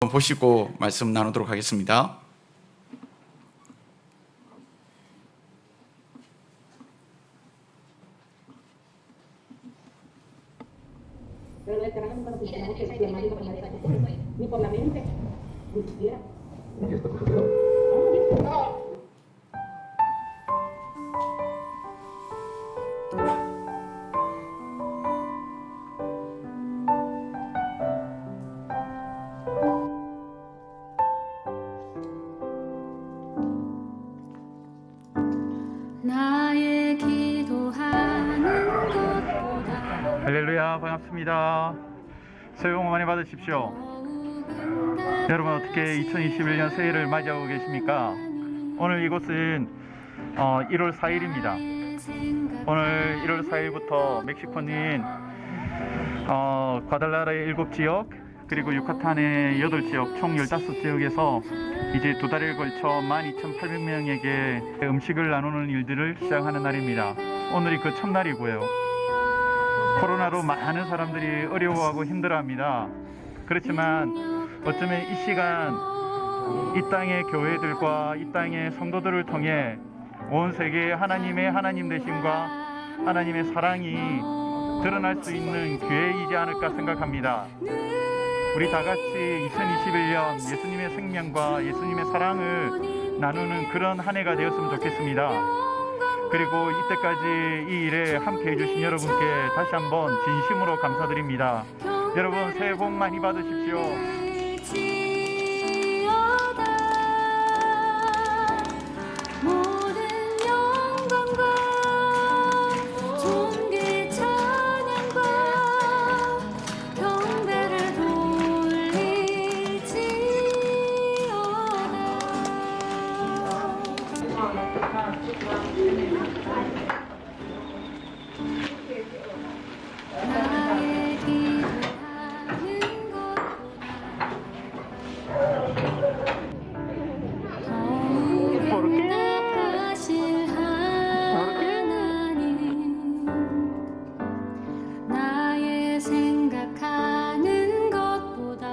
보시고 말씀 나누도록 하겠습니다. 나의 기도하는 것보다 할렐루야, 반갑습니다. 새해 복 많이 받으십시오. 여러분, 어떻게 2021년 새해를 맞이하고 계십니까? 오늘 이곳은 1월 4일입니다. 오늘 1월 4일부터 멕시코는 과달라라의 7지역 그리고 유카탄의 8지역 총 15지역에서 이제 2달에 걸쳐 12,800명에게 음식을 나누는 일들을 시작하는 날입니다. 오늘이 그 첫날이고요. 코로나로 많은 사람들이 어려워하고 힘들어합니다. 그렇지만 어쩌면 이 시간 이 땅의 교회들과 이 땅의 성도들을 통해 온 세계에 하나님 되심과 하나님의 사랑이 드러날 수 있는 기회이지 않을까 생각합니다. 우리 다 같이 2021년 예수님의 생명과 예수님의 사랑을 나누는 그런 한 해가 되었으면 좋겠습니다. 그리고 이때까지 이 일에 함께 해주신 여러분께 다시 한번 진심으로 감사드립니다. 여러분, 새해 복 많이 받으십시오. 나의 기도하는 것보다 더욱 응답하실 하나님, 나의 생각하는 것보다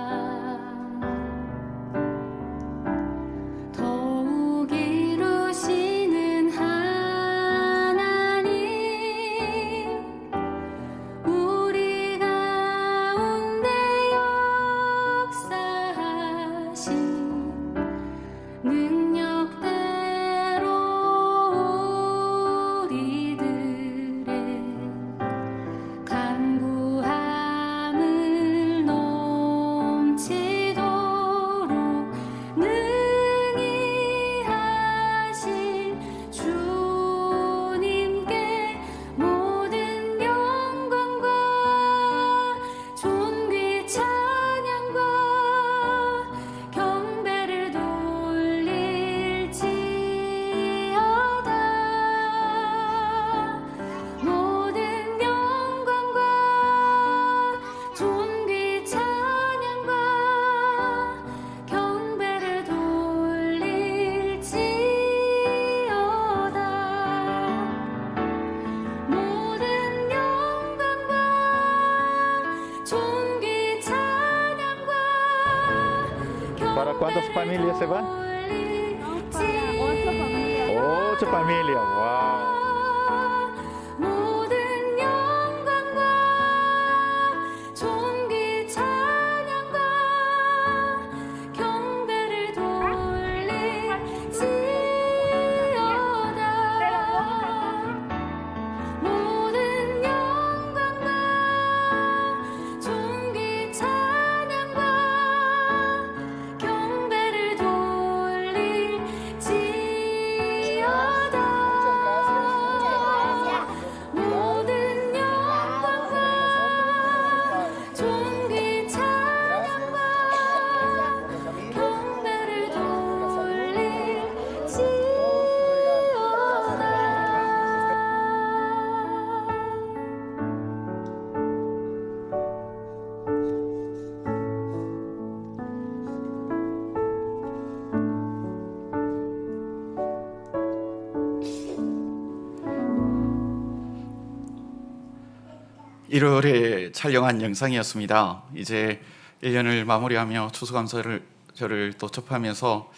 더욱 이루시는 하나님, 우리 가운데 역사하신 능력대로 우리들의 간구함을 넘치도록 능히 하신 주님께 모든 영광과 존귀 찬양과 경배를 돌릴지어다. 모든 영광과 존귀 찬양과 경배를 돌릴지어다. 모든 영광과 존귀 찬양과 ¿Para cuántas familias se van? 돌릴지어다. 8 familias, wow. 모든 영광과 존귀 찬양과 경배를 돌릴지어다. 모든 영광과 존귀 찬양과 경배를 돌릴지어다. 모든 영광과 존귀 찬양과 경배를 (1월에) 촬영한 영상이었습니다. 이제 1년을 마무리하며 추수감사를 저를 또 접하면서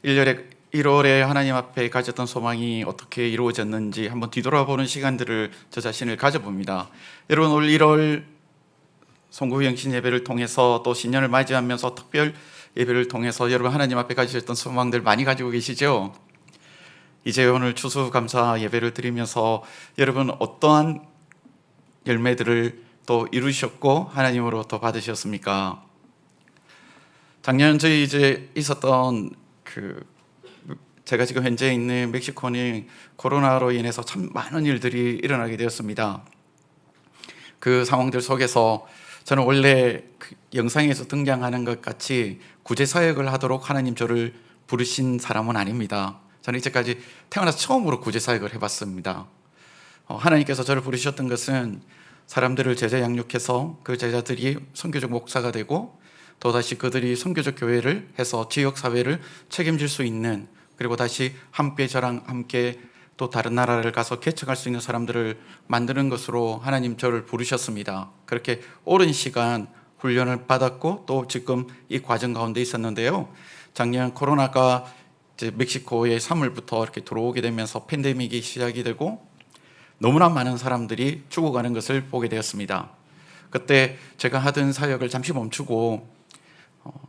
1월에 하나님 앞에 가졌던 소망이 어떻게 이루어졌는지 한번 뒤돌아보는 시간들을 저 자신을 가져봅니다. 여러분, 올 1월 송구 영신 예배를 통해서 또 신년을 맞이하면서 특별 예배를 통해서 여러분 하나님 앞에 가지셨던 소망들 많이 가지고 계시죠? 이제 오늘 추수감사 예배를 드리면서 여러분 어떠한 열매들을 또 이루셨고 하나님으로 또 받으셨습니까? 작년 저희 이제 있었던 제가 지금 현재 있는 멕시코는 코로나로 인해서 참 많은 일들이 일어나게 되었습니다. 그 상황들 속에서 저는 원래 영상에서 등장하는 것 같이 구제사역을 하도록 하나님 저를 부르신 사람은 아닙니다. 저는 이제까지 태어나서 처음으로 구제사역을 해봤습니다. 하나님께서 저를 부르셨던 것은 사람들을 제자 양육해서 그 제자들이 선교적 목사가 되고 또다시 그들이 선교적 교회를 해서 지역사회를 책임질 수 있는, 그리고 다시 함께 저랑 함께 또 다른 나라를 가서 개척할 수 있는 사람들을 만드는 것으로 하나님 저를 부르셨습니다. 그렇게 오랜 시간 훈련을 받았고 또 지금 이 과정 가운데 있었는데요. 작년 코로나가 이제 멕시코에 3월부터 이렇게 들어오게 되면서 팬데믹이 시작이 되고 너무나 많은 사람들이 죽어가는 것을 보게 되었습니다. 그때 제가 하던 사역을 잠시 멈추고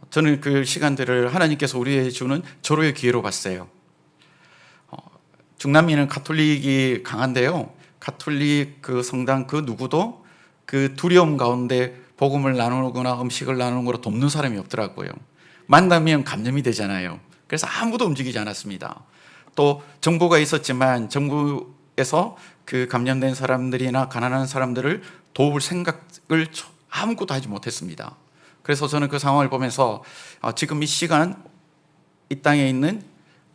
저는 그 시간들을 하나님께서 우리에게 주는 절호의 기회로 봤어요. 중남미는 가톨릭이 강한데요. 가톨릭 그 성당 그 누구도 그 두려움 가운데 복음을 나누거나 음식을 나누는 거로 돕는 사람이 없더라고요. 만나면 감염이 되잖아요. 그래서 아무도 움직이지 않았습니다. 또 정부가 있었지만 정부에서 그 감염된 사람들이나 가난한 사람들을 도울 생각을 아무것도 하지 못했습니다. 그래서 저는 그 상황을 보면서 지금 이 시간 이 땅에 있는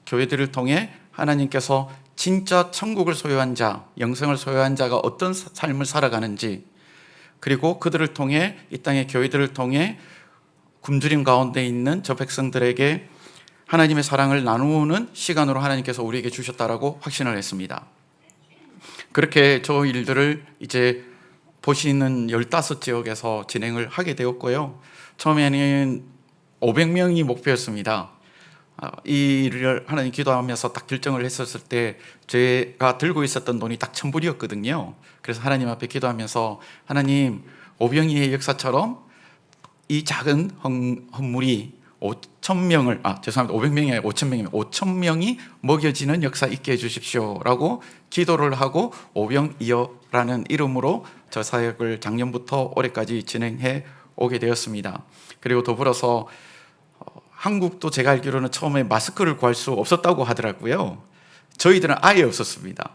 교회들을 통해 하나님께서 진짜 천국을 소유한 자, 영생을 소유한 자가 어떤 삶을 살아가는지, 그리고 그들을 통해 이 땅의 교회들을 통해 굶주림 가운데 있는 저 백성들에게 하나님의 사랑을 나누는 시간으로 하나님께서 우리에게 주셨다라고 확신을 했습니다. 그렇게 저 일들을 이제 보시는 15지역에서 진행을 하게 되었고요. 처음에는 500명이 목표였습니다. 이 일을 하나님 기도하면서 딱 결정을 했었을 때 제가 들고 있었던 돈이 딱 1,000불이었거든요. 그래서 하나님 앞에 기도하면서 하나님, 오병이의 역사처럼 이 작은 헌물이 5,000명을, 죄송합니다. 500명이 아니라 5,000명이면 5,000명이 먹여지는 역사 있게 해주십시오 라고 기도를 하고 오병이어라는 이름으로 저 사역을 작년부터 올해까지 진행해 오게 되었습니다. 그리고 더불어서 한국도 제가 알기로는 처음에 마스크를 구할 수 없었다고 하더라고요. 저희들은 아예 없었습니다.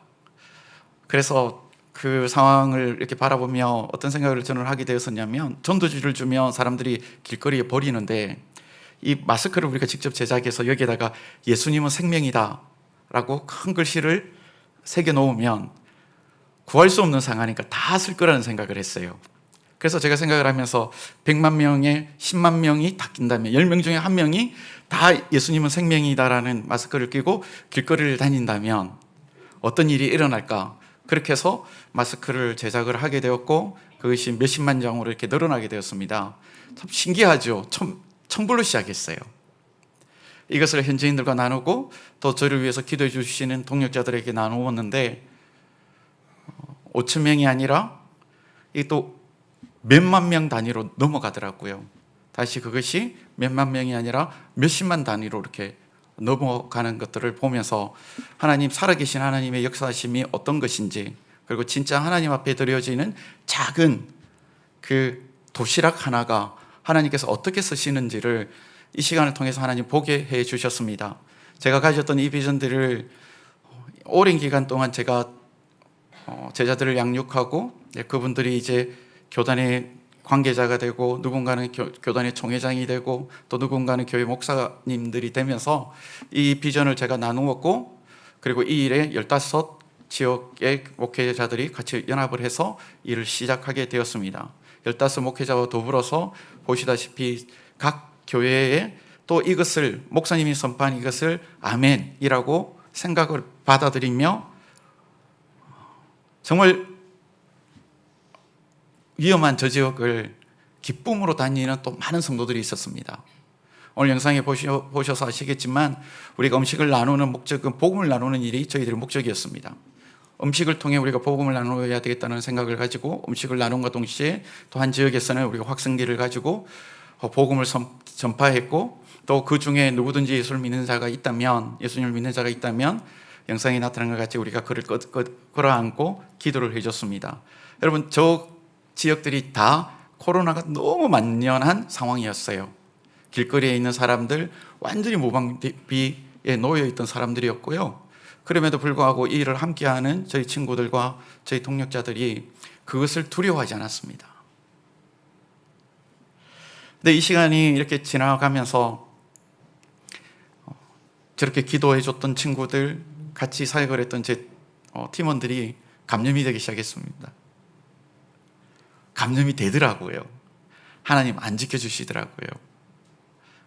그래서 그 상황을 이렇게 바라보며 어떤 생각을 저는 하게 되었었냐면, 전도지를 주면 사람들이 길거리에 버리는데 이 마스크를 우리가 직접 제작해서 여기에다가 예수님은 생명이다 라고 큰 글씨를 새겨 놓으면 구할 수 없는 상하니까 다 쓸 거라는 생각을 했어요. 그래서 제가 생각을 하면서 100만 명에 10만 명이 다 낀다면 10명 중에 1명이 다 예수님은 생명이다라는 마스크를 끼고 길거리를 다닌다면 어떤 일이 일어날까? 그렇게 해서 마스크를 제작을 하게 되었고 그것이 몇십만 장으로 이렇게 늘어나게 되었습니다. 참 신기하죠. 1,000불로 시작했어요. 이것을 현지인들과 나누고 또 저를 위해서 기도해 주시는 동역자들에게 나누었는데 5,000명이 아니라 이 또 몇만 명 단위로 넘어가더라고요. 다시 그것이 몇만 명이 아니라 몇십만 단위로 이렇게 넘어가는 것들을 보면서 하나님, 살아계신 하나님의 역사심이 어떤 것인지, 그리고 진짜 하나님 앞에 드려지는 작은 그 도시락 하나가 하나님께서 어떻게 쓰시는지를 이 시간을 통해서 하나님 보게 해 주셨습니다. 제가 가졌던 이 비전들을 오랜 기간 동안 제가 제자들을 양육하고 그분들이 이제 교단의 관계자가 되고 누군가는 교단의 총회장이 되고 또 누군가는 교회 목사님들이 되면서 이 비전을 제가 나누었고, 그리고 이 일에 15지역의 목회자들이 같이 연합을 해서 일을 시작하게 되었습니다. 15 목회자와 더불어서 보시다시피 각 교회에 또 이것을 목사님이 선포한 이것을 아멘이라고 생각을 받아들이며 정말 위험한 저 지역을 기쁨으로 다니는 또 많은 성도들이 있었습니다. 오늘 영상에 보셔서 아시겠지만 우리가 음식을 나누는 목적은 복음을 나누는 일이 저희들의 목적이었습니다. 음식을 통해 우리가 복음을 나누어야 되겠다는 생각을 가지고 음식을 나눈과 동시에 또 한 지역에서는 우리가 확성기를 가지고 복음을 전파했고, 또 그 중에 누구든지 예수님을 믿는 자가 있다면 영상에 나타난 것 같이 우리가 그를 끌어안고 기도를 해줬습니다. 여러분, 저 지역들이 다 코로나가 너무 만연한 상황이었어요. 길거리에 있는 사람들, 완전히 무방비에 놓여있던 사람들이었고요. 그럼에도 불구하고 이 일을 함께하는 저희 친구들과 저희 동력자들이 그것을 두려워하지 않았습니다. 근데 이 시간이 이렇게 지나가면서 저렇게 기도해줬던 친구들, 같이 사역을 했던 제 팀원들이 감염이 되기 시작했습니다. 감염이 되더라고요. 하나님 안 지켜주시더라고요.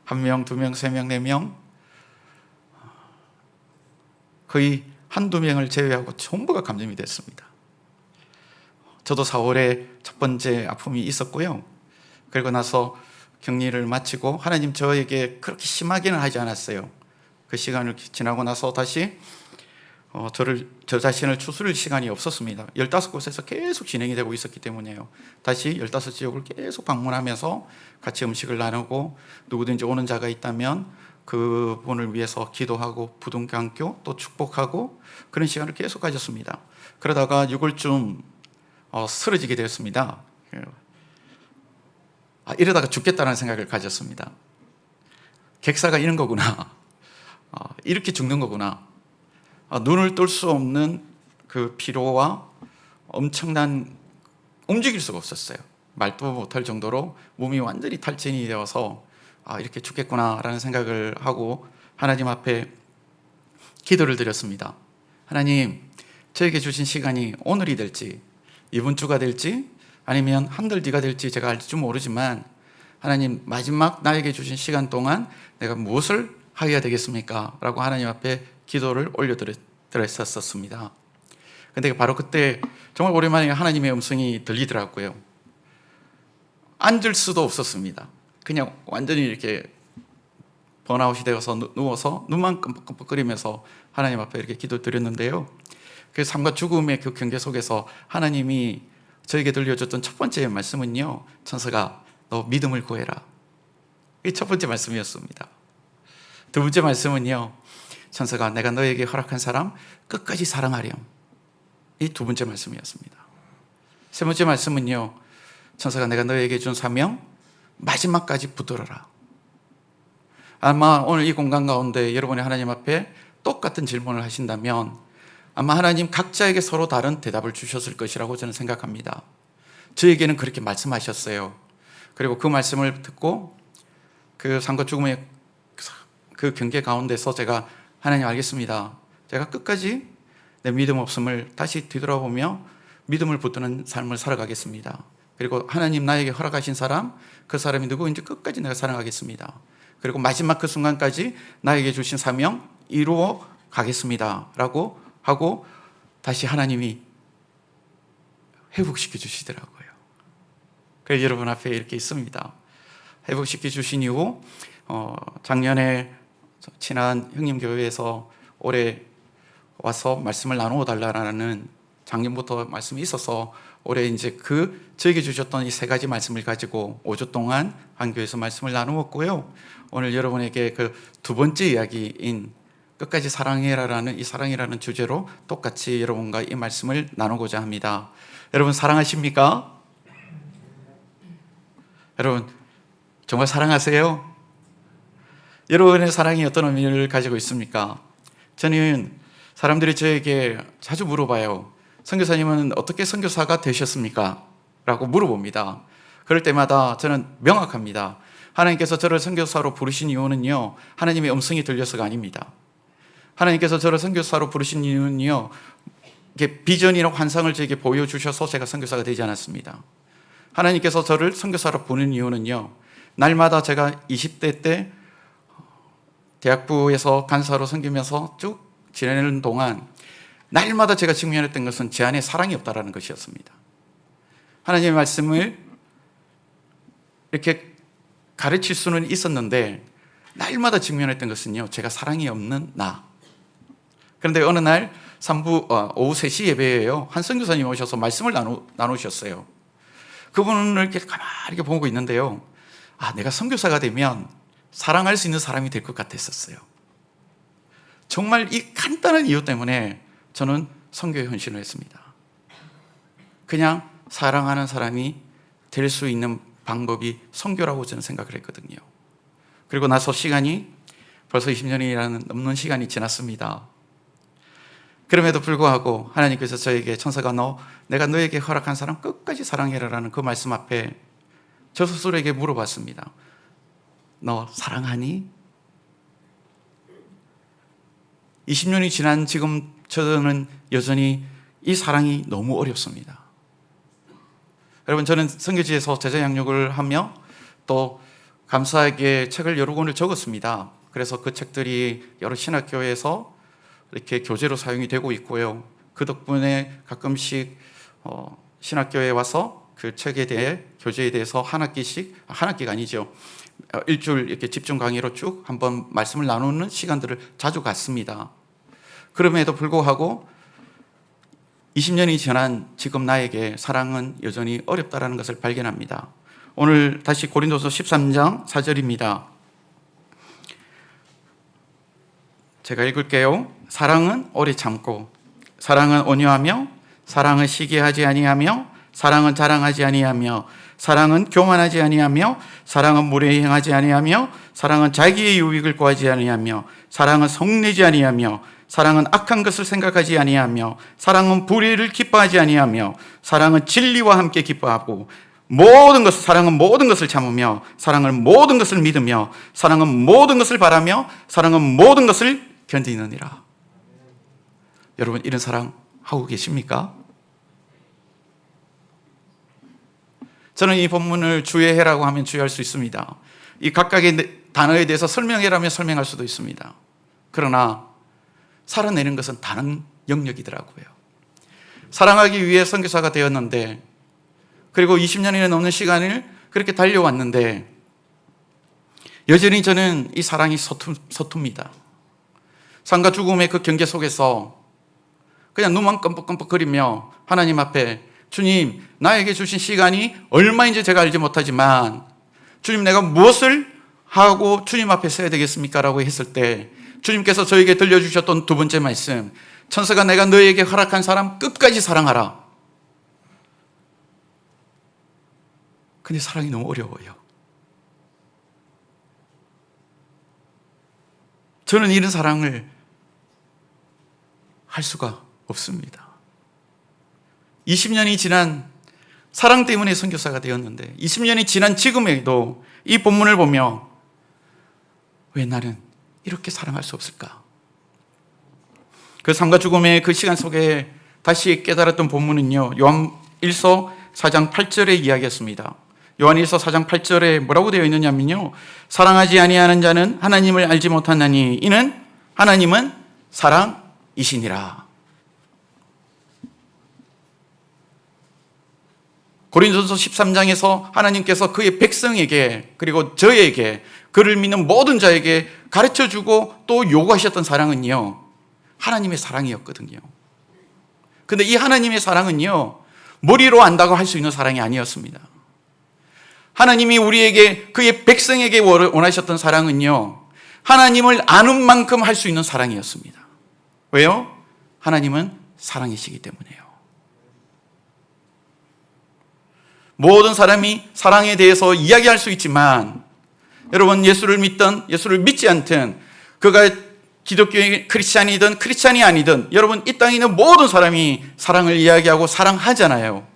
1명, 2명, 3명, 4명, 거의 한두 명을 제외하고 전부가 감염이 됐습니다. 저도 4월에 첫 번째 아픔이 있었고요. 그리고 나서 격리를 마치고 하나님 저에게 그렇게 심하게는 하지 않았어요. 그 시간을 지나고 나서 다시 저 자신을 추스릴 시간이 없었습니다. 15곳에서 계속 진행이 되고 있었기 때문에요. 다시 15지역을 계속 방문하면서 같이 음식을 나누고, 누구든지 오는 자가 있다면 그분을 위해서 기도하고 부둥켜 또 축복하고, 그런 시간을 계속 가졌습니다. 그러다가 6월쯤 쓰러지게 되었습니다. 이러다가 죽겠다는 생각을 가졌습니다. 객사가 이런 거구나. 이렇게 죽는 거구나. 눈을 뜰 수 없는 그 피로와 엄청난, 움직일 수가 없었어요. 말도 못할 정도로 몸이 완전히 탈진이 되어서 이렇게 죽겠구나라는 생각을 하고 하나님 앞에 기도를 드렸습니다. 하나님, 저에게 주신 시간이 오늘이 될지 이번 주가 될지 아니면 한 달 뒤가 될지 제가 알지 모르지만, 하나님, 마지막 나에게 주신 시간 동안 내가 무엇을 하여야 되겠습니까? 라고 하나님 앞에 기도를 올려드렸었습니다. 근데 바로 그때 정말 오랜만에 하나님의 음성이 들리더라고요. 앉을 수도 없었습니다. 그냥 완전히 이렇게 번아웃이 되어서 누워서 눈만 끔뻑끔뻑거리면서 하나님 앞에 이렇게 기도드렸는데요. 그 삶과 죽음의 그 경계 속에서 하나님이 저에게 들려줬던 첫 번째 말씀은요, 천사가 너 믿음을 구해라. 이 첫 번째 말씀이었습니다. 두 번째 말씀은요, 천사가 내가 너에게 허락한 사람 끝까지 사랑하렴. 이 두 번째 말씀이었습니다. 세 번째 말씀은요, 천사가 내가 너에게 준 사명 마지막까지 붙들어라. 아마 오늘 이 공간 가운데 여러분이 하나님 앞에 똑같은 질문을 하신다면 아마 하나님 각자에게 서로 다른 대답을 주셨을 것이라고 저는 생각합니다. 저에게는 그렇게 말씀하셨어요. 그리고 그 말씀을 듣고 그 삶과 죽음의 그 경계 가운데서 제가 하나님 알겠습니다. 제가 끝까지 내 믿음 없음을 다시 뒤돌아보며 믿음을 붙드는 삶을 살아가겠습니다. 그리고 하나님 나에게 허락하신 사람, 그 사람이 누구인지 끝까지 내가 사랑하겠습니다. 그리고 마지막 그 순간까지 나에게 주신 사명 이루어 가겠습니다. 라고 하고 다시 하나님이 회복시켜 주시더라고요. 그래서 여러분 앞에 이렇게 있습니다. 회복시켜 주신 이후 작년에 친한 형님 교회에서 올해 와서 말씀을 나누어 달라는 작년부터 말씀이 있어서 올해 이제 저에게 주셨던 이 세 가지 말씀을 가지고 5주 동안 한 교회에서 말씀을 나누었고요. 오늘 여러분에게 그 두 번째 이야기인 끝까지 사랑해라라는 이 사랑이라는 주제로 똑같이 여러분과 이 말씀을 나누고자 합니다. 여러분 사랑하십니까? 여러분 정말 사랑하세요? 여러분의 사랑이 어떤 의미를 가지고 있습니까? 저는 사람들이 저에게 자주 물어봐요. 선교사님은 어떻게 선교사가 되셨습니까? 라고 물어봅니다. 그럴 때마다 저는 명확합니다. 하나님께서 저를 선교사로 부르신 이유는요, 하나님의 음성이 들려서가 아닙니다. 하나님께서 저를 선교사로 부르신 이유는요, 이게 비전이나 환상을 저에게 보여주셔서 제가 선교사가 되지 않았습니다. 하나님께서 저를 선교사로 부르는 이유는요, 날마다 제가 20대 때 대학부에서 간사로 섬기면서 쭉 지내는 동안 날마다 제가 직면했던 것은 제 안에 사랑이 없다라는 것이었습니다. 하나님의 말씀을 이렇게 가르칠 수는 있었는데 날마다 직면했던 것은요, 제가 사랑이 없는 나. 그런데 어느 날 오후 3시 예배에요, 한 선교사님 오셔서 말씀을 나누셨어요. 그분을 이렇게 가만히 보고 있는데요, 내가 선교사가 되면 사랑할 수 있는 사람이 될 것 같았었어요. 정말 이 간단한 이유 때문에 저는 선교에 헌신을 했습니다. 그냥 사랑하는 사람이 될 수 있는 방법이 선교라고 저는 생각을 했거든요. 그리고 나서 시간이 벌써 20년이라는 넘는 시간이 지났습니다. 그럼에도 불구하고 하나님께서 저에게, 천사가 내가 너에게 허락한 사람 끝까지 사랑해라라는 그 말씀 앞에 저 스스로에게 물어봤습니다. 너 사랑하니? 20년이 지난 지금 저는 여전히 이 사랑이 너무 어렵습니다. 여러분, 저는 선교지에서 제자 양육을 하며 또 감사하게 책을 여러 권을 적었습니다. 그래서 그 책들이 여러 신학교에서 이렇게 교재로 사용이 되고 있고요. 그 덕분에 가끔씩 신학교에 와서 그 책에 대해, 교재에 대해서 한 학기가 아니죠, 일주일 이렇게 집중 강의로 쭉 한번 말씀을 나누는 시간들을 자주 갖습니다. 그럼에도 불구하고 20년이 지난 지금 나에게 사랑은 여전히 어렵다라는 것을 발견합니다. 오늘 다시 고린도서 13장 4절입니다. 제가 읽을게요. 사랑은 오래 참고, 사랑은 온유하며, 사랑은 시기하지 아니하며, 사랑은 자랑하지 아니하며, 사랑은 교만하지 아니하며, 사랑은 무례히 행하지 아니하며, 사랑은 자기의 유익을 구하지 아니하며, 사랑은 성내지 아니하며, 사랑은 악한 것을 생각하지 아니하며, 사랑은 불의를 기뻐하지 아니하며, 사랑은 진리와 함께 기뻐하고, 사랑은 모든 것을 참으며, 사랑은 모든 것을 믿으며, 사랑은 모든 것을 바라며, 사랑은 모든 것을 견디느니라. 여러분, 이런 사랑 하고 계십니까? 저는 이 본문을 주의해라고 하면 주의할 수 있습니다. 이 각각의 단어에 대해서 설명해라면 설명할 수도 있습니다. 그러나 살아내는 것은 다른 영역이더라고요. 사랑하기 위해 선교사가 되었는데, 그리고 20년이나 넘는 시간을 그렇게 달려왔는데 여전히 저는 이 사랑이 서툽니다. 삶과 죽음의 그 경계 속에서 그냥 눈만 끔뻑끔뻑거리며 하나님 앞에, 주님, 나에게 주신 시간이 얼마인지 제가 알지 못하지만 주님, 내가 무엇을 하고 주님 앞에 서야 되겠습니까? 라고 했을 때 주님께서 저에게 들려주셨던 두 번째 말씀, 천사가 내가 너에게 허락한 사람 끝까지 사랑하라. 근데 사랑이 너무 어려워요. 저는 이런 사랑을 할 수가 없습니다. 20년이 지난 사랑 때문에 선교사가 되었는데 20년이 지난 지금에도 이 본문을 보며 왜 나는 이렇게 사랑할 수 없을까? 그 삶과 죽음의 그 시간 속에 다시 깨달았던 본문은요, 요한 1서 4장 8절의 이야기였습니다. 요한 1서 4장 8절에 뭐라고 되어 있느냐면요, 사랑하지 아니하는 자는 하나님을 알지 못하나니 이는 하나님은 사랑이시니라. 고린도서 13장에서 하나님께서 그의 백성에게, 그리고 저에게, 그를 믿는 모든 자에게 가르쳐주고 또 요구하셨던 사랑은요, 하나님의 사랑이었거든요. 근데 이 하나님의 사랑은요, 머리로 안다고 할 수 있는 사랑이 아니었습니다. 하나님이 우리에게, 그의 백성에게 원하셨던 사랑은요, 하나님을 아는 만큼 할 수 있는 사랑이었습니다. 왜요? 하나님은 사랑이시기 때문에요. 모든 사람이 사랑에 대해서 이야기할 수 있지만, 여러분, 예수를 믿든 예수를 믿지 않든, 그가 기독교의 크리스찬이든 크리스찬이 아니든, 여러분, 이 땅에 있는 모든 사람이 사랑을 이야기하고 사랑하잖아요.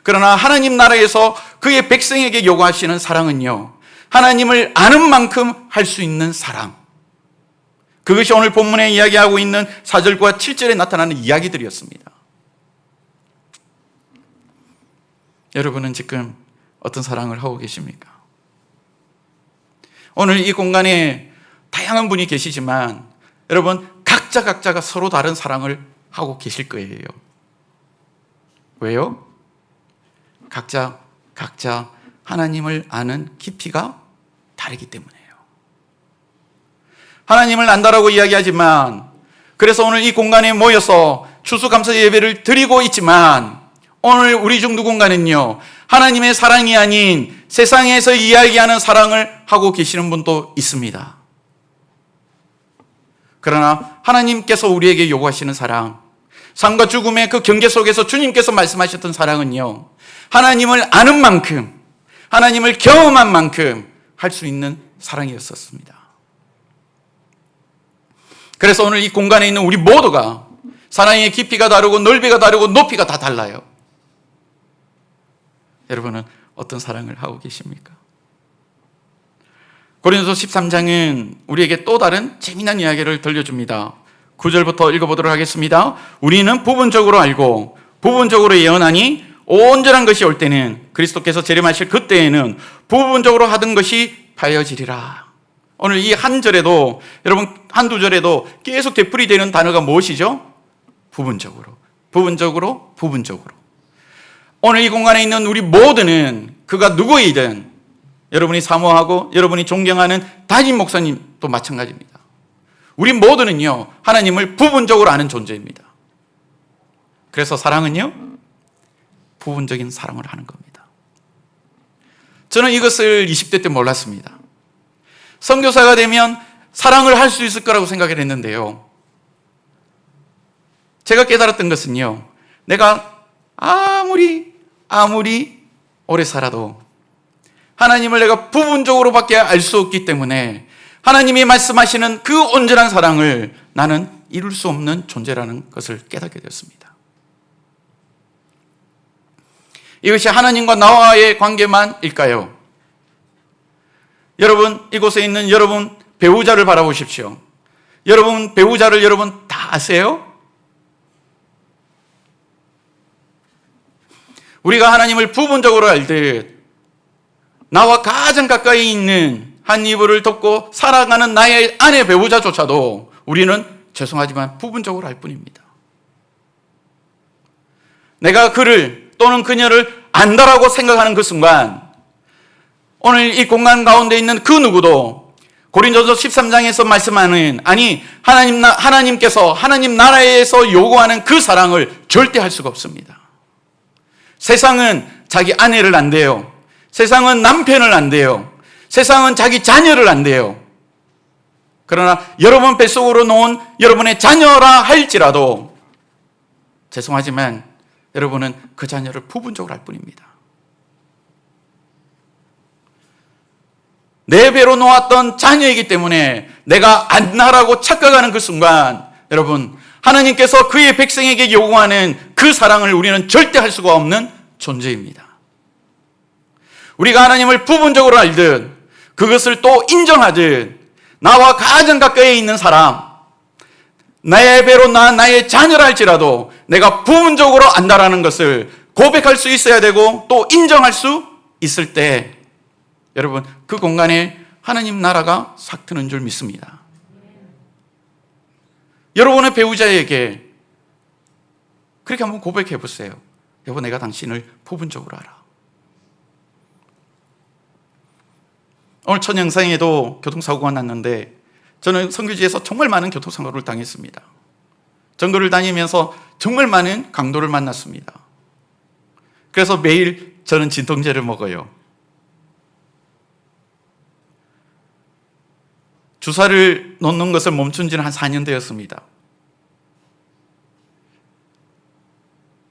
그러나 하나님 나라에서 그의 백성에게 요구하시는 사랑은요, 하나님을 아는 만큼 할 수 있는 사랑. 그것이 오늘 본문에 이야기하고 있는 4절과 7절에 나타나는 이야기들이었습니다. 여러분은 지금 어떤 사랑을 하고 계십니까? 오늘 이 공간에 다양한 분이 계시지만 여러분, 각자가 서로 다른 사랑을 하고 계실 거예요. 왜요? 각자 하나님을 아는 깊이가 다르기 때문이에요. 하나님을 안다라고 이야기하지만, 그래서 오늘 이 공간에 모여서 추수감사 예배를 드리고 있지만, 오늘 우리 중 누군가는요, 하나님의 사랑이 아닌 세상에서 이야기하는 사랑을 하고 계시는 분도 있습니다. 그러나 하나님께서 우리에게 요구하시는 사랑, 삶과 죽음의 그 경계 속에서 주님께서 말씀하셨던 사랑은요, 하나님을 아는 만큼, 하나님을 경험한 만큼 할 수 있는 사랑이었었습니다. 그래서 오늘 이 공간에 있는 우리 모두가 사랑의 깊이가 다르고 넓이가 다르고 높이가 다 달라요. 여러분은 어떤 사랑을 하고 계십니까? 고린도서 13장은 우리에게 또 다른 재미난 이야기를 들려줍니다. 9절부터 읽어보도록 하겠습니다. 우리는 부분적으로 알고 부분적으로 예언하니 온전한 것이 올 때는, 그리스도께서 재림하실 그때에는 부분적으로 하던 것이 파여지리라. 오늘 이 한 절에도, 여러분 한두 절에도 계속 되풀이되는 단어가 무엇이죠? 부분적으로, 부분적으로, 부분적으로. 오늘 이 공간에 있는 우리 모두는 그가 누구이든, 여러분이 사모하고 여러분이 존경하는 담임 목사님도 마찬가지입니다. 우리 모두는요, 하나님을 부분적으로 아는 존재입니다. 그래서 사랑은요, 부분적인 사랑을 하는 겁니다. 저는 이것을 20대 때 몰랐습니다. 선교사가 되면 사랑을 할 수 있을 거라고 생각을 했는데요, 제가 깨달았던 것은요, 내가 아무리 오래 살아도 하나님을 내가 부분적으로밖에 알 수 없기 때문에 하나님이 말씀하시는 그 온전한 사랑을 나는 이룰 수 없는 존재라는 것을 깨닫게 되었습니다. 이것이 하나님과 나와의 관계만일까요? 여러분, 이곳에 있는 여러분 배우자를 바라보십시오. 여러분 배우자를 여러분 다 아세요? 우리가 하나님을 부분적으로 알듯 나와 가장 가까이 있는 한 이불을 덮고 살아가는 나의 아내 배우자조차도 우리는 죄송하지만 부분적으로 알 뿐입니다. 내가 그를 또는 그녀를 안다라고 생각하는 그 순간, 오늘 이 공간 가운데 있는 그 누구도 고린도서 13장에서 말씀하는, 아니 하나님께서 하나님 나라에서 요구하는 그 사랑을 절대 할 수가 없습니다. 세상은 자기 아내를 안 돼요. 세상은 남편을 안 돼요. 세상은 자기 자녀를 안 돼요. 그러나 여러분 뱃속으로 놓은 여러분의 자녀라 할지라도 죄송하지만 여러분은 그 자녀를 부분적으로 알 뿐입니다. 내 배로 놓았던 자녀이기 때문에 내가 안나라고 착각하는 그 순간, 여러분, 하나님께서 그의 백성에게 요구하는 그 사랑을 우리는 절대 할 수가 없는 존재입니다. 우리가 하나님을 부분적으로 알듯 그것을 또 인정하듯 나와 가장 가까이 있는 사람, 나의 배로 낳은 나의 자녀라 할지라도 내가 부분적으로 안다라는 것을 고백할 수 있어야 되고 또 인정할 수 있을 때, 여러분, 그 공간에 하나님 나라가 싹 트는 줄 믿습니다. 여러분의 배우자에게 그렇게 한번 고백해 보세요. 여보, 내가 당신을 부분적으로 알아. 오늘 첫 영상에도 교통사고가 났는데 저는 선교지에서 정말 많은 교통사고를 당했습니다. 전도를 다니면서 정말 많은 강도를 만났습니다. 그래서 매일 저는 진통제를 먹어요. 주사를 놓는 것을 멈춘 지는 한 4년 되었습니다.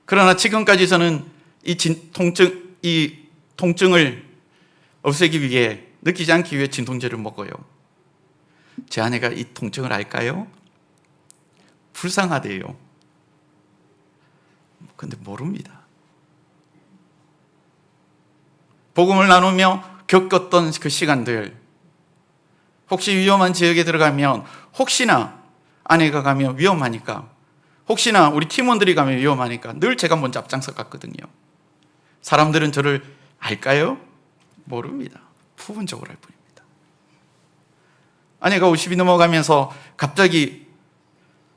그러나 지금까지 저는 이 통증을 없애기 위해, 느끼지 않기 위해 진통제를 먹어요. 제 아내가 이 통증을 알까요? 불쌍하대요. 근데 모릅니다. 복음을 나누며 겪었던 그 시간들, 혹시 위험한 지역에 들어가면, 혹시나 아내가 가면 위험하니까, 혹시나 우리 팀원들이 가면 위험하니까 늘 제가 먼저 앞장서 갔거든요. 사람들은 저를 알까요? 모릅니다. 부분적으로 알 뿐입니다. 아내가 50이 넘어가면서 갑자기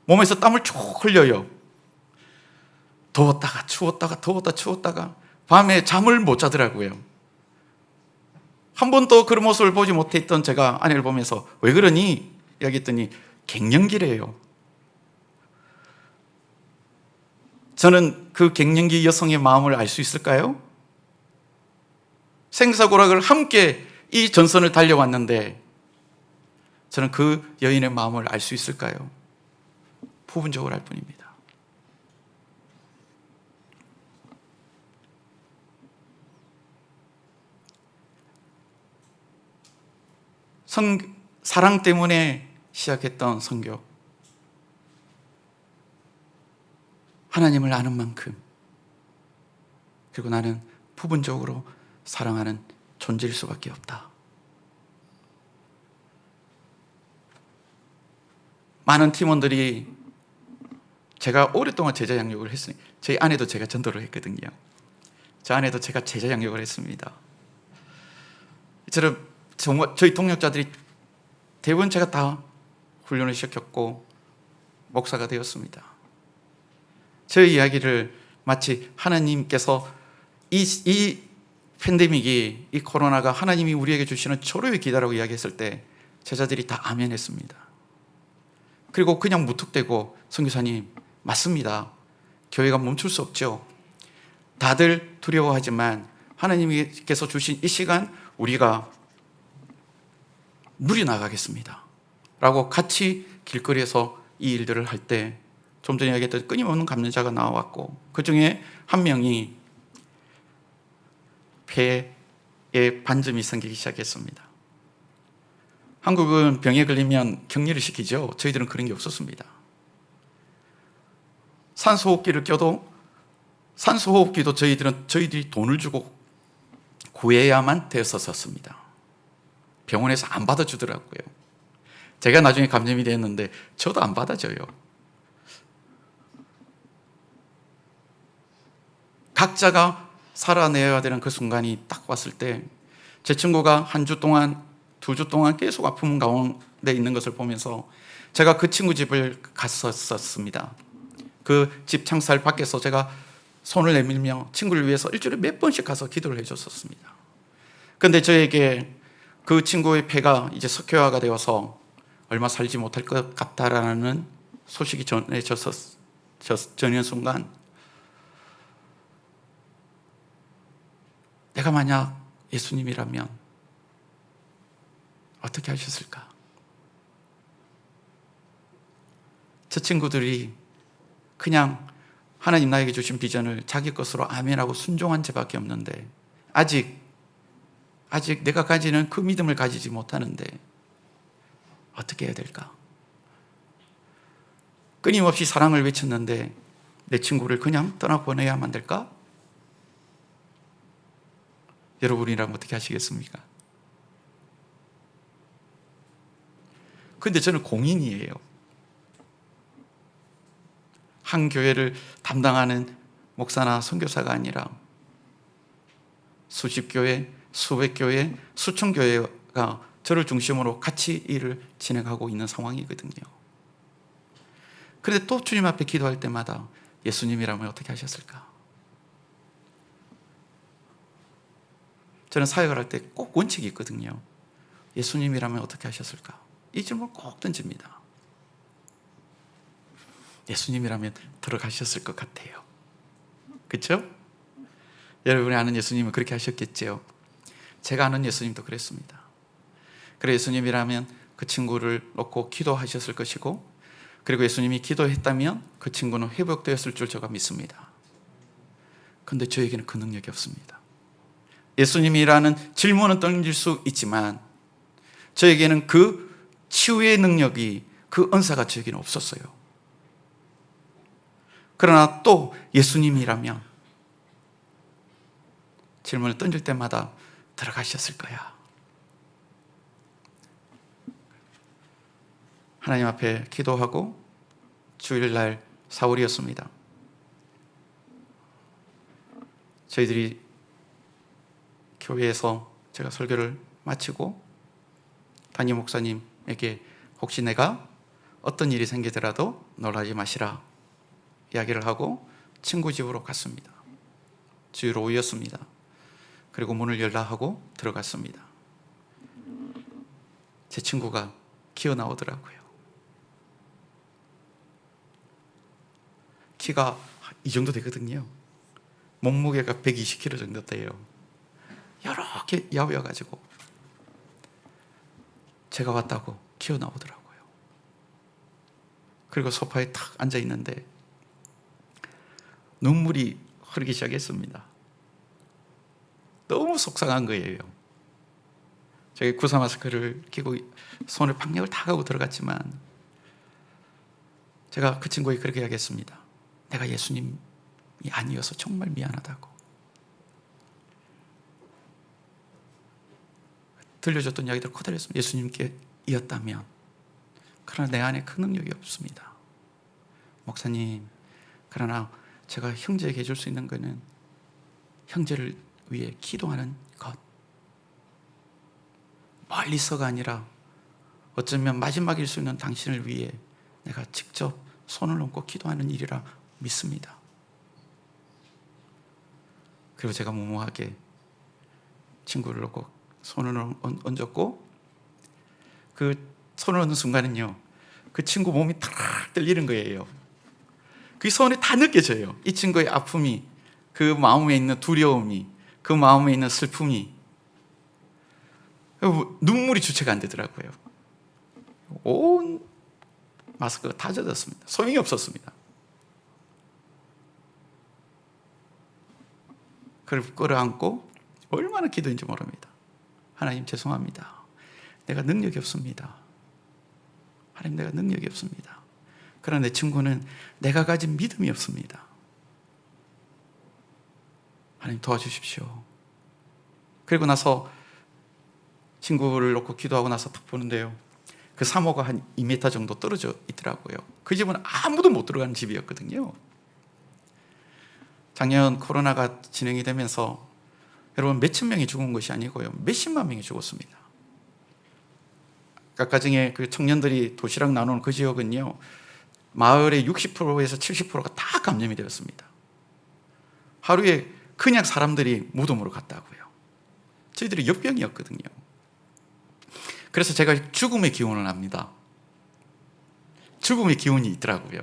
몸에서 땀을 쭉 흘려요. 더웠다가 추웠다가 더웠다 추웠다가 밤에 잠을 못 자더라고요. 한 번도 그런 모습을 보지 못했던 제가 아내를 보면서 왜 그러니? 이야기했더니 갱년기래요. 저는 그 갱년기 여성의 마음을 알 수 있을까요? 생사고락을 함께 이 전선을 달려왔는데 저는 그 여인의 마음을 알 수 있을까요? 부분적으로 알 뿐입니다. 사랑 때문에 시작했던 선교, 하나님을 아는 만큼, 그리고 나는 부분적으로 사랑하는 존재일 수밖에 없다. 많은 팀원들이 제가 오랫동안 제자 양육을 했으니, 저희 아내도 제가 전도를 했거든요. 저 아내도 제가 제자 양육을 했습니다. 정말 저희 동역자들이 대부분 제가 다 훈련을 시켰고 목사가 되었습니다. 저희 이야기를 마치 하나님께서 이 팬데믹이, 이 코로나가 하나님이 우리에게 주시는 초로의 기다라고 이야기했을 때 제자들이 다 아멘했습니다. 그리고 그냥 무턱대고 선교사님 맞습니다. 교회가 멈출 수 없죠. 다들 두려워하지만 하나님께서 주신 이 시간 우리가 누려나가겠습니다 라고 같이 길거리에서 이 일들을 할 때 좀 전에 이야기했던 끊임없는 감염자가 나왔고 그 중에 한 명이 폐에 반점이 생기기 시작했습니다. 한국은 병에 걸리면 격리를 시키죠. 저희들은 그런 게 없었습니다. 산소호흡기를 껴도 산소호흡기도 저희들이 돈을 주고 구해야만 되었었습니다. 병원에서 안 받아주더라고요. 제가 나중에 감염이 됐는데 저도 안 받아줘요. 각자가 살아내야 되는 그 순간이 딱 왔을 때 제 친구가 한 주 동안, 2주 동안 계속 아픔 가운데 있는 것을 보면서 제가 그 친구 집을 갔었습니다. 그 집 창살 밖에서 제가 손을 내밀며 친구를 위해서 일주일에 몇 번씩 가서 기도를 해줬었습니다. 그런데 저에게 그 친구의 폐가 이제 석회화가 되어서 얼마 살지 못할 것 같다라는 소식이 전해진 순간 내가 만약 예수님이라면 어떻게 하셨을까? 저 친구들이 그냥 하나님 나에게 주신 비전을 자기 것으로 아멘하고 순종한 죄밖에 없는데 아직 내가 가지는 그 믿음을 가지지 못하는데 어떻게 해야 될까? 끊임없이 사랑을 외쳤는데 내 친구를 그냥 떠나보내야만 될까? 여러분이라면 어떻게 하시겠습니까? 근데 저는 공인이에요. 한 교회를 담당하는 목사나 선교사가 아니라 수십 교회, 수백 교회, 수천 교회가 저를 중심으로 같이 일을 진행하고 있는 상황이거든요. 그런데 또 주님 앞에 기도할 때마다 예수님이라면 어떻게 하셨을까? 저는 사역을 할 때 꼭 원칙이 있거든요. 예수님이라면 어떻게 하셨을까? 이 질문을 꼭 던집니다. 예수님이라면 들어가셨을 것 같아요. 그렇죠? 여러분이 아는 예수님은 그렇게 하셨겠죠. 제가 아는 예수님도 그랬습니다. 그래 예수님이라면 그 친구를 놓고 기도하셨을 것이고 그리고 예수님이 기도했다면 그 친구는 회복되었을 줄 제가 믿습니다. 그런데 저에게는 그 능력이 없습니다. 예수님이라는 질문은 던질 수 있지만 저에게는 그 치유의 능력이, 그 은사가 저에게는 없었어요. 그러나 또 예수님이라면 질문을 던질 때마다 들어가셨을 거야. 하나님 앞에 기도하고 주일날 4월이었습니다. 저희들이 교회에서 제가 설교를 마치고 담임 목사님에게 혹시 내가 어떤 일이 생기더라도 놀라지 마시라 이야기를 하고 친구 집으로 갔습니다. 주일 오후였습니다. 그리고 문을 열라 하고 들어갔습니다. 제 친구가 기어 나오더라고요. 키가 이 정도 되거든요. 몸무게가 120kg 정도 돼요. 이렇게 야위어가지고 제가 왔다고 기어 나오더라고요. 그리고 소파에 탁 앉아 있는데 눈물이 흐르기 시작했습니다. 너무 속상한 거예요. 제가 구사 마스크를 끼고 손을 박력을 다 하고 들어갔지만 제가 그 친구에게 그렇게 이야기했습니다. 내가 예수님이 아니어서 정말 미안하다고. 들려줬던 이야기들 그대로 했습니다. 예수님께 이었다면. 그러나 내 안에 그 능력이 없습니다. 목사님, 그러나 제가 형제에게 해줄 수 있는 것은 형제를 위해 기도하는 것. 멀리서가 아니라 어쩌면 마지막일 수 있는 당신을 위해 내가 직접 손을 얹고 기도하는 일이라 믿습니다. 그리고 제가 무모하게 친구를 놓고 손을 얹었고 그 손을 얹는 순간은요, 그 친구 몸이 탁 떨리는 거예요. 그 손에 다 느껴져요. 이 친구의 아픔이, 그 마음에 있는 두려움이, 그 마음에 있는 슬픔이. 눈물이 주체가 안 되더라고요. 온 마스크가 다 젖었습니다. 소용이 없었습니다. 그를 끌어안고 얼마나 기도했는지 모릅니다. 하나님 죄송합니다. 내가 능력이 없습니다. 하나님 내가 능력이 없습니다. 그러나 내 친구는 내가 가진 믿음이 없습니다. 하나님 도와주십시오. 그리고 나서 친구를 놓고 기도하고 나서 딱 보는데요, 그 사모가 한 2m 정도 떨어져 있더라고요. 그 집은 아무도 못 들어가는 집이었거든요. 작년 코로나가 진행이 되면서 여러분 몇천 명이 죽은 것이 아니고요, 몇십만 명이 죽었습니다. 각가정의 그 청년들이 도시락 나누는 그 지역은요, 마을의 60%에서 70%가 다 감염이 되었습니다. 하루에 그냥 사람들이 무덤으로 갔다고요. 저희들이 역병이었거든요. 그래서 제가 죽음의 기운을 압니다. 죽음의 기운이 있더라고요.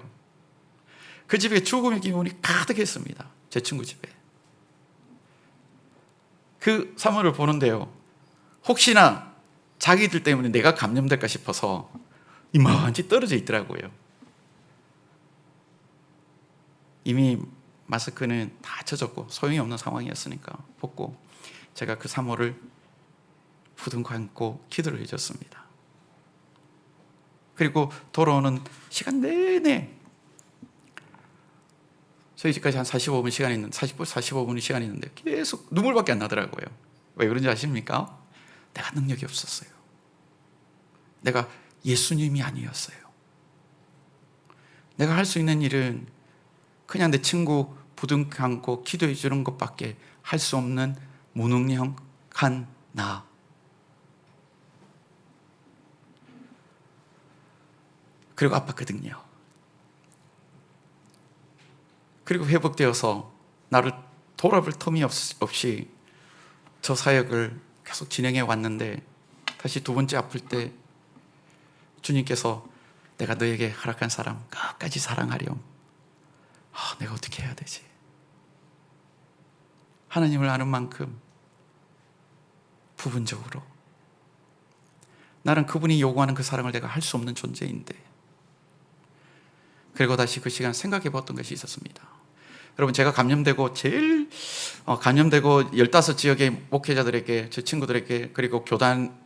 그 집에 죽음의 기운이 가득했습니다. 제 친구 집에. 그 사물을 보는데요, 혹시나 자기들 때문에 내가 감염될까 싶어서 이만치 떨어져 있더라고요. 이미 마스크는 다 젖었고 소용이 없는 상황이었으니까 벗고 제가 그 사모를 부둥켜 안고 기도를 해줬습니다. 그리고 돌아오는 시간 내내 저희 집까지 한 45분 시간이 있는데 45분의 시간이 있는데 계속 눈물밖에 안 나더라고요. 왜 그런지 아십니까? 내가 능력이 없었어요. 내가 예수님이 아니었어요. 내가 할 수 있는 일은 그냥 내 친구 부둥켜 안고 기도해 주는 것밖에 할 수 없는 무능력한 나. 그리고 아팠거든요. 그리고 회복되어서 나를 돌아볼 틈이 없이 저 사역을 계속 진행해 왔는데 다시 두 번째 아플 때 주님께서 내가 너에게 허락한 사람 끝까지 사랑하렴. 내가 어떻게 해야 되지? 하나님을 아는 만큼 부분적으로 나는 그분이 요구하는 그 사랑을 내가 할 수 없는 존재인데, 그리고 다시 그 시간 생각해 봤던 것이 있었습니다. 여러분, 제가 감염되고 15지역의 목회자들에게, 제 친구들에게, 그리고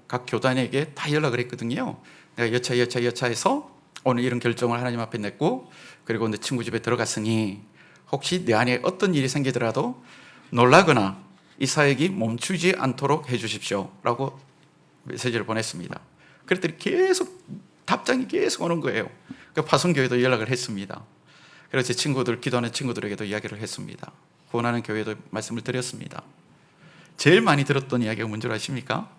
각 교단에게 다 연락을 했거든요. 내가 여차해서 오늘 이런 결정을 하나님 앞에 냈고, 그리고 내 친구 집에 들어갔으니 혹시 내 안에 어떤 일이 생기더라도 놀라거나 이 사역이 멈추지 않도록 해주십시오 라고 메시지를 보냈습니다. 그랬더니 계속 답장이 계속 오는 거예요. 그 파송교회도 연락을 했습니다. 그래서 제 친구들, 기도하는 친구들에게도 이야기를 했습니다. 구원하는 교회도 말씀을 드렸습니다. 제일 많이 들었던 이야기가 뭔지 아십니까?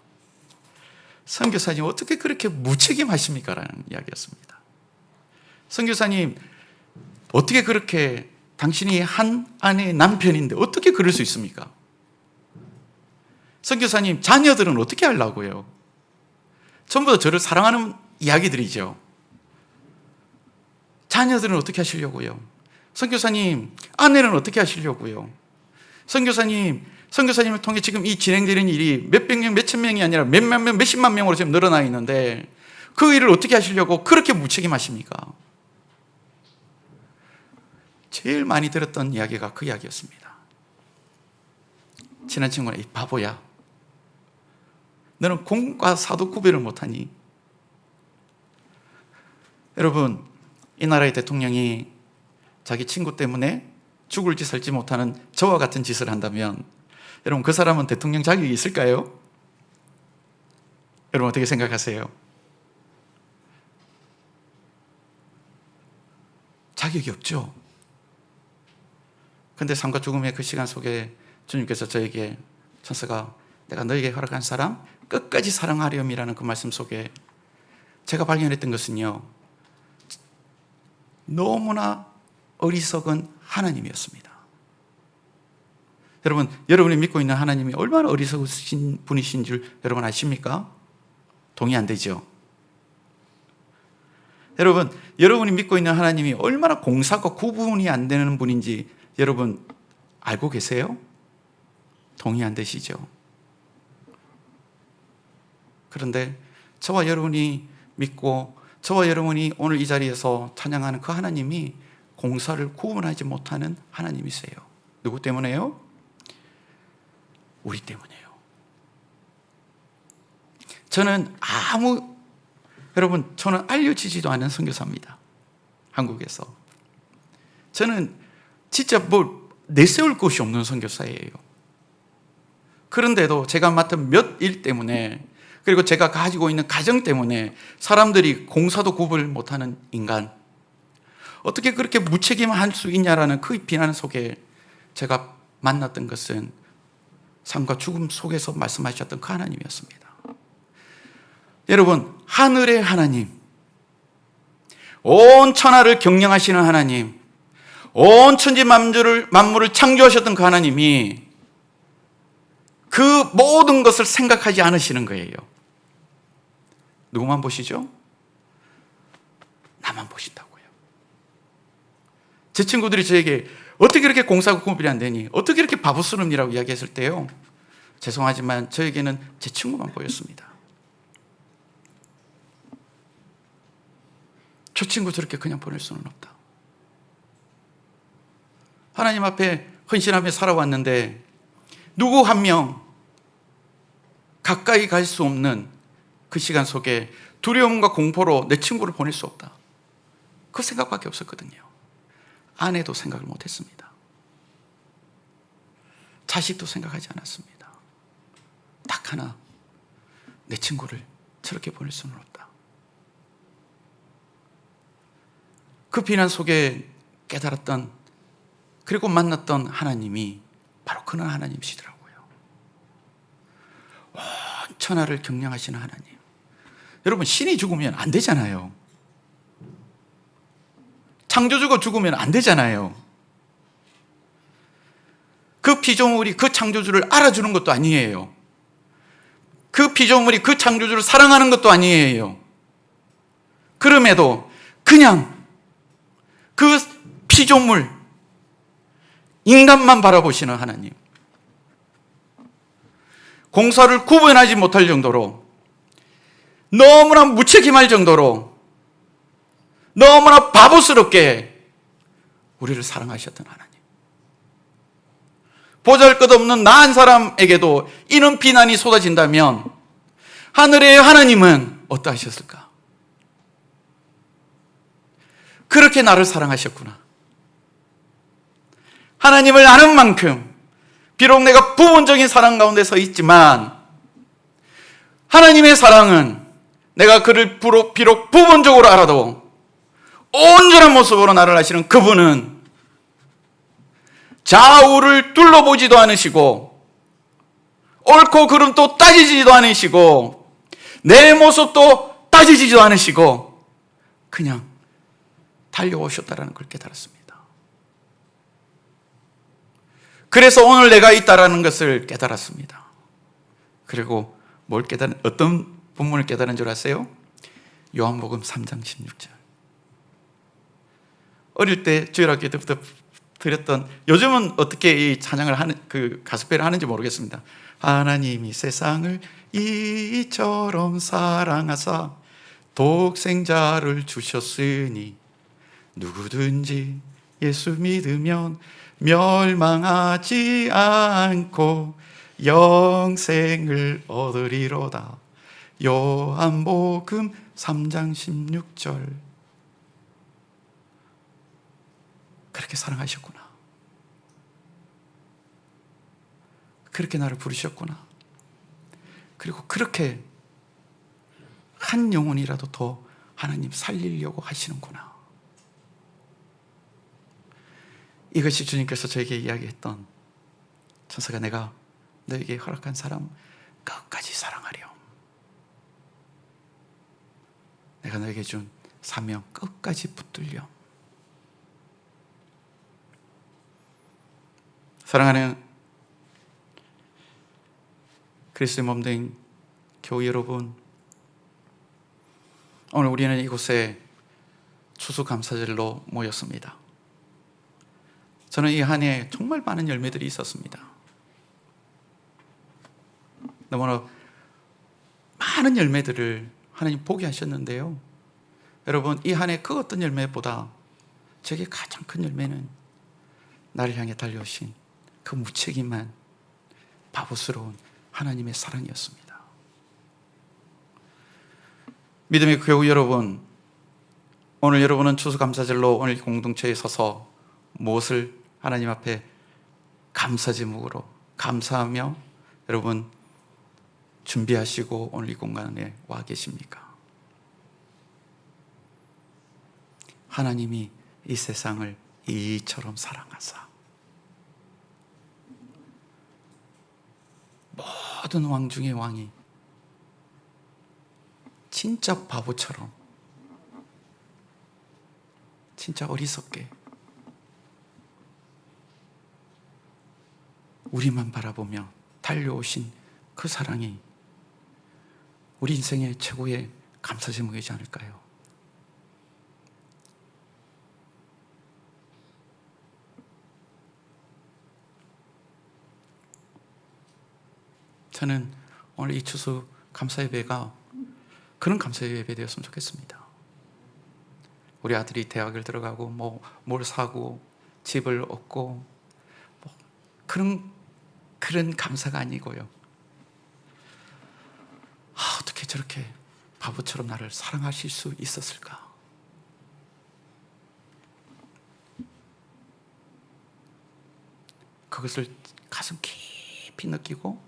선교사님 어떻게 그렇게 무책임하십니까? 라는 이야기였습니다. 선교사님 어떻게 그렇게, 당신이 한 아내의 남편인데 어떻게 그럴 수 있습니까? 선교사님 자녀들은 어떻게 하려고요? 전부 다 저를 사랑하는 이야기들이죠. 자녀들은 어떻게 하시려고요? 선교사님, 아내는 어떻게 하시려고요? 선교사님을 통해 지금 이 진행되는 일이 몇백 명, 몇천 명이 아니라 몇만 명, 몇십만 명으로 지금 늘어나 있는데 그 일을 어떻게 하시려고 그렇게 무책임하십니까? 제일 많이 들었던 이야기가 그 이야기였습니다. 친한 친구는 이 바보야, 너는 공과 사도 구별을 못하니? 여러분, 이 나라의 대통령이 자기 친구 때문에 죽을지 살지 못하는 저와 같은 짓을 한다면 여러분, 그 사람은 대통령 자격이 있을까요? 여러분 어떻게 생각하세요? 자격이 없죠. 그런데 삶과 죽음의 그 시간 속에 주님께서 저에게, 천사가 내가 너에게 허락한 사람 끝까지 사랑하렴이라는 그 말씀 속에 제가 발견했던 것은요, 너무나 어리석은 하나님이었습니다. 여러분, 여러분이 믿고 있는 하나님이 얼마나 어리석으신 분이신 줄 여러분 아십니까? 동의 안 되죠? 여러분, 여러분이 믿고 있는 하나님이 얼마나 공사가 구분이 안 되는 분인지 여러분 알고 계세요? 동의 안 되시죠? 그런데 저와 여러분이 믿고 저와 여러분이 오늘 이 자리에서 찬양하는 그 하나님이 공사를 구분하지 못하는 하나님이세요. 누구 때문에요? 우리 때문에요. 저는 저는 알려지지도 않은 선교사입니다. 한국에서. 저는 진짜 내세울 곳이 없는 선교사예요. 그런데도 제가 맡은 몇 일 때문에, 그리고 제가 가지고 있는 가정 때문에 사람들이 공사도 구분을 못하는 인간, 어떻게 그렇게 무책임할 수 있냐라는 그 비난 속에 제가 만났던 것은 삶과 죽음 속에서 말씀하셨던 그 하나님이었습니다. 여러분, 하늘의 하나님, 온 천하를 경영하시는 하나님, 온 천지 만물을 창조하셨던 그 하나님이 그 모든 것을 생각하지 않으시는 거예요. 누구만 보시죠? 나만 보신다고요. 제 친구들이 저에게 어떻게 그렇게 공사가 구분이 안 되니? 어떻게 이렇게 바보스럽니라고 이야기했을 때요, 죄송하지만 저에게는 제 친구만 보였습니다. 저 친구 저렇게 그냥 보낼 수는 없다. 하나님 앞에 헌신하며 살아왔는데 누구 한 명 가까이 갈 수 없는 그 시간 속에 두려움과 공포로 내 친구를 보낼 수 없다. 그 생각밖에 없었거든요. 아내도 생각을 못했습니다. 자식도 생각하지 않았습니다. 딱 하나, 내 친구를 저렇게 보낼 수는 없다. 그 비난 속에 깨달았던, 그리고 만났던 하나님이 바로 그런 하나님이시더라고요. 온 천하를 경영하시는 하나님. 여러분, 신이 죽으면 안 되잖아요. 창조주가 죽으면 안 되잖아요. 그 피조물이 그 창조주를 알아주는 것도 아니에요. 그 피조물이 그 창조주를 사랑하는 것도 아니에요. 그럼에도 그냥 그 피조물, 인간만 바라보시는 하나님, 공사를 구분하지 못할 정도로, 너무나 무책임할 정도로, 너무나 바보스럽게 우리를 사랑하셨던 하나님. 보잘것없는 나 한 사람에게도 이런 비난이 쏟아진다면 하늘의 하나님은 어떠하셨을까? 그렇게 나를 사랑하셨구나. 하나님을 아는 만큼, 비록 내가 부분적인 사랑 가운데 서 있지만 하나님의 사랑은 내가 그를 비록 부분적으로 알아도 온전한 모습으로 나를 아시는 그분은 좌우를 둘러보지도 않으시고 옳고 그름도 따지지도 않으시고 내 모습도 따지지도 않으시고 그냥 달려오셨다라는 걸 깨달았습니다. 그래서 오늘 내가 있다라는 것을 깨달았습니다. 그리고 어떤 본문을 깨달은 줄 아세요? 요한복음 3장 16절. 어릴 때 주일학교 때부터 드렸던, 요즘은 어떻게 이 찬양을 하는, 그 가스펠을 하는지 모르겠습니다. 하나님이 세상을 이처럼 사랑하사 독생자를 주셨으니 누구든지 예수 믿으면 멸망하지 않고 영생을 얻으리로다. 요한복음 3장 16절. 그렇게 사랑하셨구나. 그렇게 나를 부르셨구나. 그리고 그렇게 한 영혼이라도 더 하나님 살리려고 하시는구나. 이것이 주님께서 저에게 이야기했던, 천사가 내가 너에게 허락한 사람 끝까지 사랑하렴. 내가 너에게 준 사명 끝까지 붙들렴. 사랑하는 그리스도의 몸된 교회 여러분, 오늘 우리는 이곳에 추수감사절로 모였습니다. 저는 이 한 해 정말 많은 열매들이 있었습니다. 너무나 많은 열매들을 하나님 보게 하셨는데요, 여러분, 이 한 해 그 어떤 열매보다 제게 가장 큰 열매는 나를 향해 달려오신 그 무책임한 바보스러운 하나님의 사랑이었습니다. 믿음의 교우 여러분, 오늘 여러분은 추수감사절로 오늘 공동체에 서서 무엇을 하나님 앞에 감사 제목으로 감사하며 여러분 준비하시고 오늘 이 공간에 와 계십니까? 하나님이 이 세상을 이처럼 사랑하사 모든 왕 중의 왕이 진짜 바보처럼, 진짜 어리석게 우리만 바라보며 달려오신 그 사랑이 우리 인생의 최고의 감사 제목이지 않을까요? 저는 오늘 이 추수 감사 예배가 그런 감사 예배 되었으면 좋겠습니다. 우리 아들이 대학을 들어가고 뭘 사고 집을 얻고 그런 감사가 아니고요, 어떻게 저렇게 바보처럼 나를 사랑하실 수 있었을까? 그것을 가슴 깊이 느끼고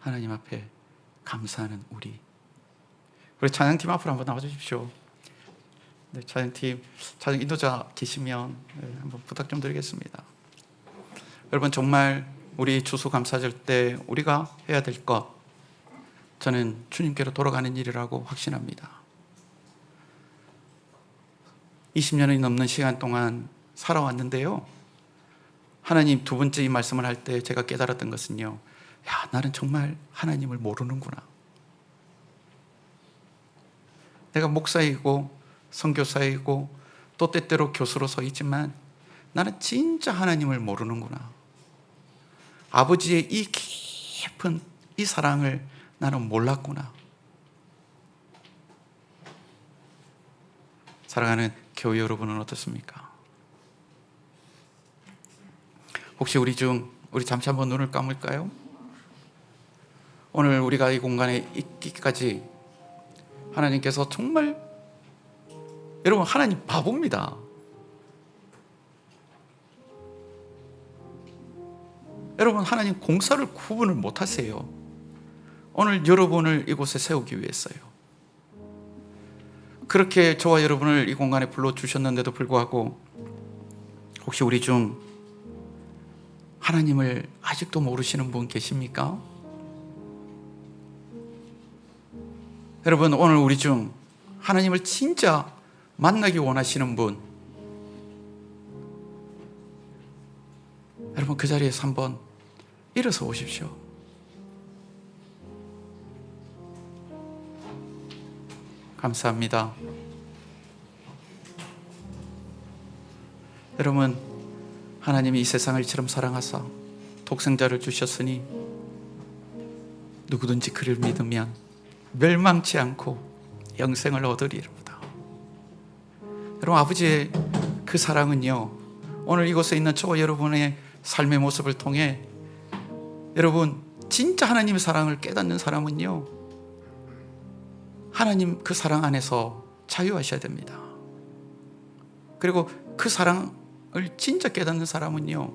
하나님 앞에 감사하는 우리 찬양팀 앞으로 한번 나와주십시오. 네, 찬양 인도자 계시면 한번 부탁 좀 드리겠습니다. 여러분, 정말 우리 추수감사절 때 우리가 해야 될 것, 저는 주님께로 돌아가는 일이라고 확신합니다. 20년이 넘는 시간 동안 살아왔는데요, 하나님 두 번째 이 말씀을 할 때 제가 깨달았던 것은요, 나는 정말 하나님을 모르는구나. 내가 목사이고 선교사이고 또 때때로 교수로 서 있지만 나는 진짜 하나님을 모르는구나. 아버지의 이 깊은 이 사랑을 나는 몰랐구나. 사랑하는 교회 여러분은 어떻습니까? 혹시 우리 잠시 한번 눈을 감을까요? 오늘 우리가 이 공간에 있기까지 하나님께서 정말, 여러분, 하나님 바보입니다. 여러분, 하나님 공사를 구분을 못 하세요. 오늘 여러분을 이곳에 세우기 위해서요. 그렇게 저와 여러분을 이 공간에 불러주셨는데도 불구하고 혹시 우리 중 하나님을 아직도 모르시는 분 계십니까? 여러분, 오늘 우리 중 하나님을 진짜 만나기 원하시는 분, 여러분 그 자리에서 한번 일어서 오십시오. 감사합니다. 여러분, 하나님이 이 세상을 이처럼 사랑하사 독생자를 주셨으니 누구든지 그를 믿으면 멸망치 않고 영생을 얻으리로다. 여러분, 아버지의 그 사랑은요, 오늘 이곳에 있는 저와 여러분의 삶의 모습을 통해 여러분, 진짜 하나님의 사랑을 깨닫는 사람은요, 하나님 그 사랑 안에서 자유하셔야 됩니다. 그리고 그 사랑을 진짜 깨닫는 사람은요,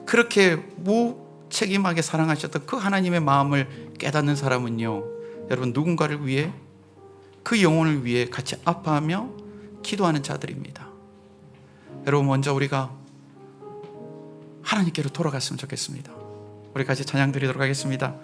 그렇게 무책임하게 사랑하셨던 그 하나님의 마음을 깨닫는 사람은요, 여러분, 누군가를 위해, 그 영혼을 위해 같이 아파하며 기도하는 자들입니다. 여러분, 먼저 우리가 하나님께로 돌아갔으면 좋겠습니다. 우리 같이 찬양 드리도록 하겠습니다.